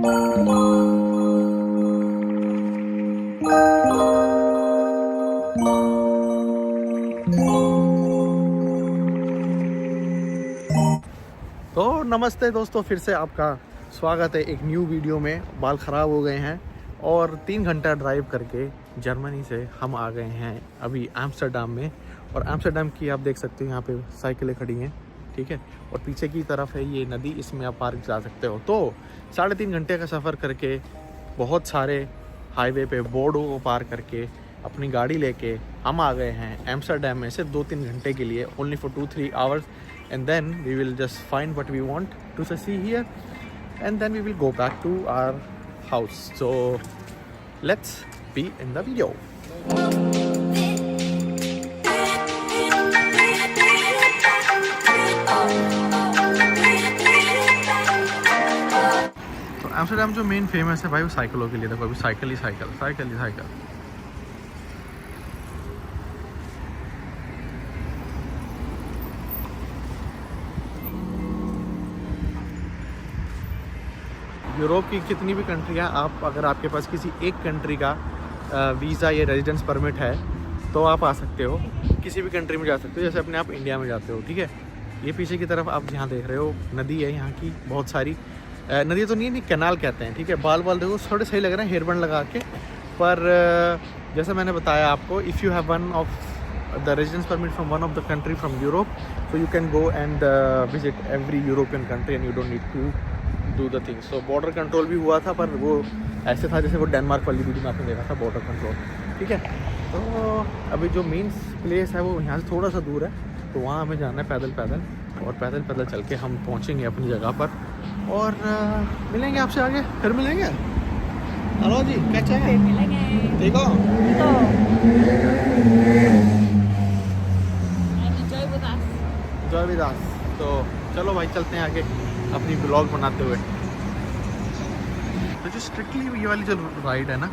तो नमस्ते दोस्तों, फिर से आपका स्वागत है एक न्यू वीडियो में। बाल ख़राब हो गए हैं और 3 घंटा ड्राइव करके जर्मनी से हम आ गए हैं अभी एम्स्टर्डम में। और एम्स्टर्डम की आप देख सकते हो यहाँ पे साइकिलें खड़ी हैं, ठीक है। और पीछे की तरफ है ये नदी, इसमें आप पार्क जा सकते हो। तो 3.5 घंटे का सफ़र करके बहुत सारे हाईवे पे बोर्डों को पार करके अपनी गाड़ी लेके हम आ गए हैं एम्स्टर्डम में से 2-3 घंटे के लिए, only for 2-3 hours. And then we will just find what we want to see here, and then we will go back to our house. So let's be in the video. तो Amsterdam जो main famous है भाई वो साइकिलों के लिए। देखो अभी साइकिल ही साइकिल। यूरोप की कितनी भी कंट्रियाँ, आप अगर आपके पास किसी एक कंट्री का वीज़ा या रेजिडेंस परमिट है तो आप आ सकते हो, किसी भी कंट्री में जा सकते हो। जैसे अपने आप इंडिया में जाते हो, ठीक है। ये पीछे की तरफ आप जहाँ देख रहे हो नदी है यहाँ की, बहुत सारी नदी तो नहीं कैनाल कहते हैं, ठीक है। बाल देखो थोड़े सही लग रहे हैं हेयर बैंड लगा के, पर जैसे मैंने बताया आपको, if you have one of the residence permit from one of the country from Europe, so you can go and visit every European country and you don't need to do the things. So border control भी हुआ था, पर वो ऐसे था जैसे वो Denmark वाली वीडियो में आपने देखा था बॉर्डर कंट्रोल, ठीक है। तो अभी जो मेन प्लेस है वो यहाँ से थोड़ा सा दूर है, तो वहाँ हमें जाना है पैदल, और पैदल चल के हम पहुँचेंगे अपनी जगह पर और मिलेंगे आपसे आगे, फिर मिलेंगे। हेलो जी, कैसे हैं? मिलेंगे। ठीक हो? जय विदास। तो चलो भाई चलते हैं आगे अपनी ब्लॉग बनाते हुए। तो जो स्ट्रिक्टली ये वाली जो राइड है ना,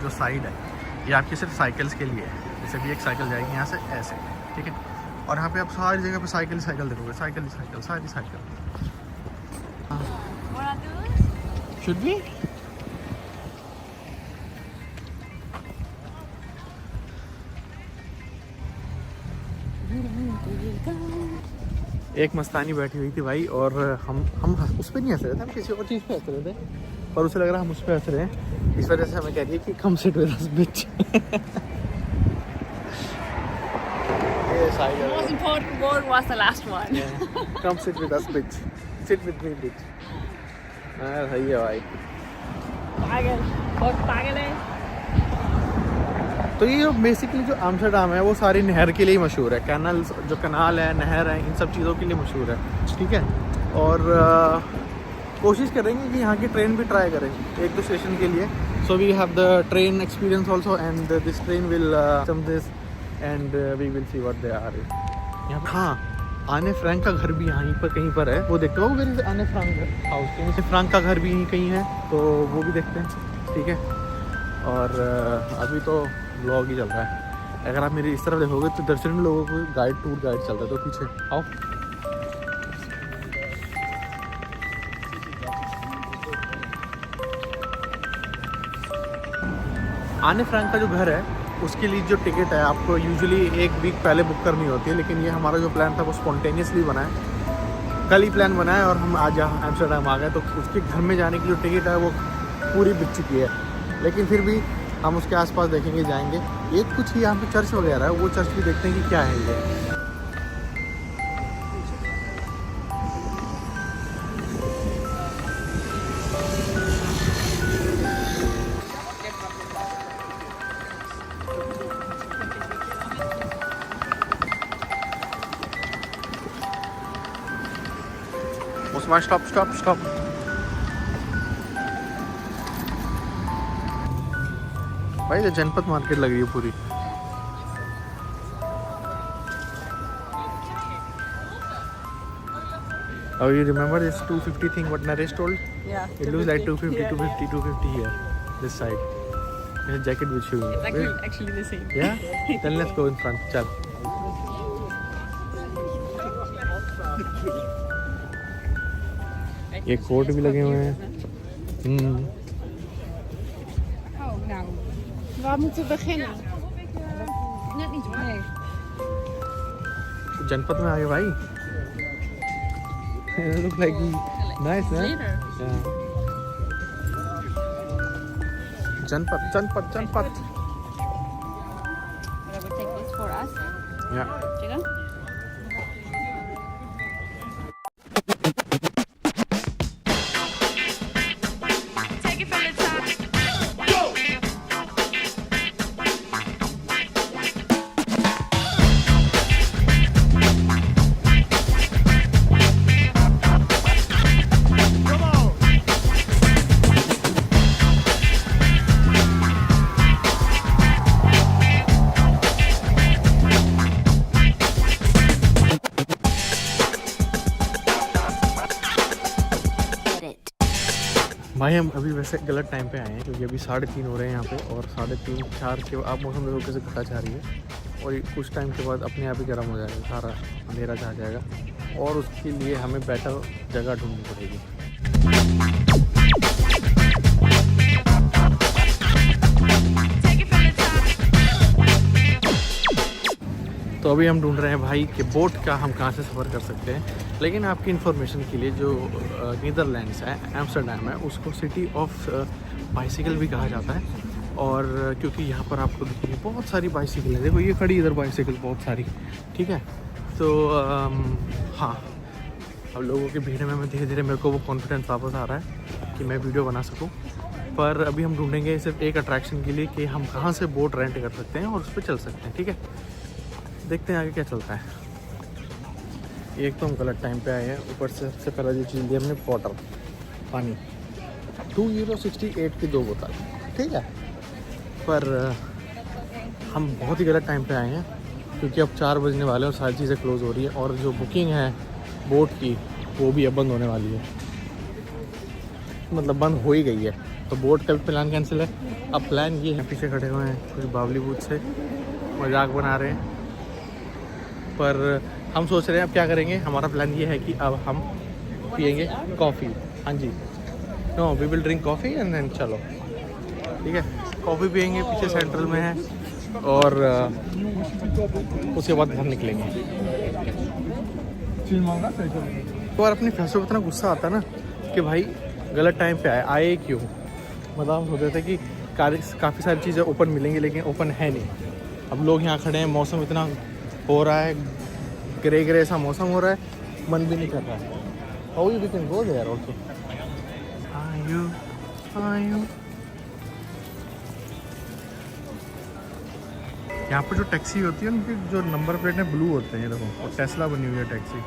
जो साइड है, ये आपकी सिर्फ साइकिल्स के लिए है। जैसे भी एक साइकिल जाएगी यहाँ से ऐसे, ठीक है। और यहाँ पे आप सारी जगह पे साइकिल देखोगे, सारी साइकिल। शुड बी एक मस्तानी बैठी हुई थी भाई, और हम उस पर नहीं हंस रहे थे, हम किसी और चीज़ पे हंस रहे थे, पर उसे लग रहा हम उस पर हंस रहे हैं। इस वजह से हमें कह रही है कि come sit with us bitch. The most important word was the last one. Come sit with us bitch, sit with me bitch. सही है भाई। पागल, बहुत पागल है। तो ये जो बेसिकली जो एम्स्टर्डम है वो सारी नहर के लिए मशहूर है। कैनल्स, जो कनाल है, नहर है, इन सब चीज़ों के लिए मशहूर है, ठीक है। और कोशिश करेंगे कि यहाँ की ट्रेन भी ट्राई करें 1-2 स्टेशन के लिए। So we have the train experience also, and this train will come this end we will see what they are. यहाँ हाँ, आने फ्रैंक का घर भी यहीं पर कहीं पर है, वो देखते हो। मेरे आने फ्रैंक हाउस के नीचे फ्रैंक का घर भी यहीं कहीं है, तो वो भी देखते हैं, ठीक है। और अभी तो ब्लॉग ही चल रहा है। अगर आप मेरी इस तरफ देखोगे तो दर्शन लोगों को टूर गाइड चल रहा है, तो पीछे आओ। आने फ्रैंक का जो घर है उसके लिए जो टिकट है आपको यूजुअली 1 वीक पहले बुक करनी होती है, लेकिन ये हमारा जो प्लान था वो स्पॉन्टेनियसली बना है, कल ही प्लान बना है और हम आज यहाँ एम्स्टर्डम आ गए। तो उसके घर में जाने की जो टिकट है वो पूरी बिक चुकी है, लेकिन फिर भी हम उसके आसपास देखेंगे, जाएंगे। एक कुछ ही यहाँ पे चर्च वगैरह है, वो चर्च भी देखते हैं कि क्या है ये। उस्मान स्टॉप। भाई ये जनपद मार्केट लग रही है पूरी। Oh, you remember this 250 thing what Naresh told? Yeah. It looks like 250, Yeah. 250 here, this side. His jacket with shoes. It's actually the same. Yeah? Then let's go in front. Chal. ये coat भी लगे हुए हैं। Oh, nou. Waar moeten we beginnen? Net niet hoor. Nee. जनपद में आ गए भाई. Look like nice, huh? Later. Yeah. जनपद. I will take this for us. Yeah. Chicken. भाई हम अभी वैसे गलत टाइम पे आए हैं क्योंकि अभी 3:30 हो रहे हैं यहाँ पे और 3:30 4 के आप मौसम देखो कैसे घटा जा रही है और कुछ टाइम के बाद अपने आप ही गर्म हो जाएगा, सारा अंधेरा छा जाएगा और उसके लिए हमें बेटर जगह ढूंढनी पड़ेगी। तो अभी हम ढूंढ रहे हैं भाई कि बोट का हम कहाँ से सफ़र कर सकते हैं, लेकिन आपकी इन्फॉर्मेशन के लिए जो नीदरलैंड्स है, एम्स्टर्डम है, उसको सिटी ऑफ बाइसिकल भी कहा जाता है और क्योंकि यहाँ पर आपको दिखेंगे बहुत सारी बाइसिकल है, देखो ये खड़ी इधर बाइसिकल बहुत सारी, ठीक है। तो हाँ, अब लोगों की भीड़ में मैं धीरे धीरे मेरे को वो कॉन्फिडेंस वापस आ रहा है कि मैं वीडियो बना सकूँ, पर अभी हम ढूंढेंगे सिर्फ एक अट्रैक्शन के लिए कि हम कहाँ से बोट रेंट कर सकते हैं और उस पर चल सकते हैं, ठीक है। देखते हैं आगे क्या चलता है। एक तो हम गलत टाइम पे आए हैं, ऊपर से सबसे पहला जो चीज़ ली हमने वाटर, पानी, €2.68 की 2 बोतल, ठीक है। पर हम बहुत ही गलत टाइम पे आए हैं क्योंकि अब 4 बजने वाले हैं और सारी चीज़ें क्लोज़ हो रही है और जो बुकिंग है बोट की वो भी अब बंद होने वाली है, मतलब बंद हो ही गई है। तो बोट का प्लान कैंसिल है। अब प्लान ये है, पीछे खड़े हुए हैं कुछ बावली बूथ से मजाक बना रहे हैं, पर हम सोच रहे हैं अब क्या करेंगे। हमारा प्लान ये है कि अब हम पियेंगे कॉफ़ी, हाँ जी, no we will drink coffee and then चलो, ठीक है। कॉफ़ी पियेंगे, पीछे सेंट्रल में है और उसके बाद घर निकलेंगे। एक बार अपनी फैसलों पर इतना गुस्सा आता है ना कि भाई गलत टाइम पे आए क्यों। मतलब हम सोच रहे थे कि काफ़ी सारी चीज़ें ओपन मिलेंगी लेकिन ओपन है नहीं। अब लोग यहाँ खड़े हैं, मौसम इतना हो रहा है, ग्रे ग्रे सा मौसम हो रहा है, मन भी नहीं कर रहा है। How you can go there also. यहाँ पर जो टैक्सी होती है उनकी जो नंबर प्लेट है ब्लू होते हैं, ये देखो, और टेस्ला बनी हुई है टैक्सी।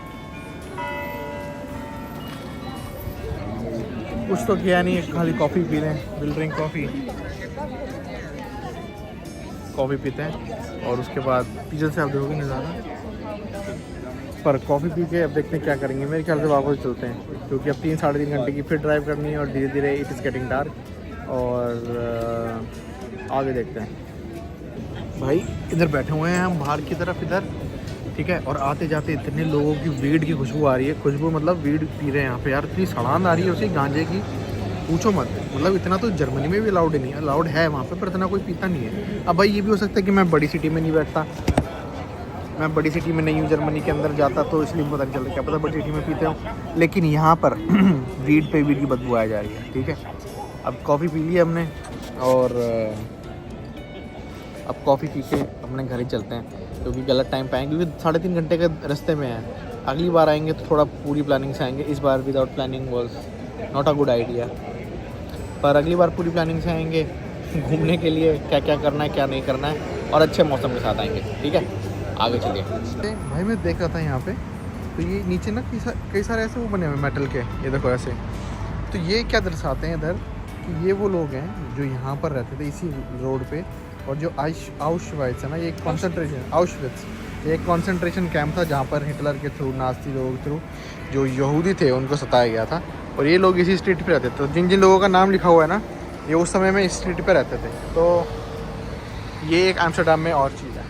कुछ तो किया नहीं, खाली कॉफ़ी पी रहे हैं, विल ड्रिंक कॉफ़ी पीते हैं और उसके बाद पीछे से आप देखोगे नज़ारा। पर कॉफ़ी पी के अब देखते हैं क्या करेंगे। मेरे ख्याल से वापस चलते हैं क्योंकि अब 3-3.5 घंटे की फिर ड्राइव करनी है और धीरे धीरे इट इज़ गेटिंग डार्क और आगे देखते हैं। भाई इधर बैठे हुए हैं हम बाहर की तरफ इधर, ठीक है, और आते जाते इतने लोगों की वीड की खुशबू आ रही है। खुशबू मतलब वीड पी रहे हैं यहाँ पे यार, इतनी सड़ान आ रही है उसी गांजे की, पूछो मत। मतलब इतना तो जर्मनी में भी अलाउड नहीं है, अलाउड है वहाँ पे पर इतना कोई पीता नहीं है। अब भाई ये भी हो सकता है कि मैं बड़ी सिटी में नहीं बैठता, मैं बड़ी सिटी में नहीं हूँ, जर्मनी के अंदर जाता तो इसलिए पता नहीं चलता, क्या पता बड़ी सिटी में पीते हो। लेकिन यहाँ पर वीड पे वीड की बदबू आ जा रही है, ठीक है। अब कॉफ़ी पी ली हमने और अब कॉफ़ी पी के अपने घर ही चलते हैं क्योंकि गलत टाइम पे आएंगे, क्योंकि 3.5 घंटे के रास्ते में है। अगली बार आएंगे तो थोड़ा पूरी प्लानिंग से आएंगे, इस बार without planning was not a good idea. पर अगली बार पूरी प्लानिंग से आएंगे घूमने के लिए, क्या क्या करना है क्या नहीं करना है, और अच्छे मौसम के साथ आएंगे, ठीक है। आगे चलिए। भाई मैं देख रहा था यहाँ पे, तो ये नीचे ना कई सारे ऐसे वो बने हुए मेटल के, ये देखो ऐसे। तो ये क्या दर्शाते हैं इधर कि ये वो लोग हैं जो यहाँ पर रहते थे इसी रोड पे, और जो आउशवाइट्स है ना, ये एक कॉन्सेंट्रेशन आउशविट्स, ये एक कॉन्सेंट्रेशन कैंप था जहाँ पर हिटलर के थ्रू, नाज़ी लोगों के थ्रू जो यहूदी थे उनको सताया गया था। और ये लोग इसी स्ट्रीट पे रहते थे, तो जिन जिन लोगों का नाम लिखा हुआ है ना, ये उस समय में इस स्ट्रीट पे रहते थे। तो ये एक एम्स्टर्डम में और चीज़ है।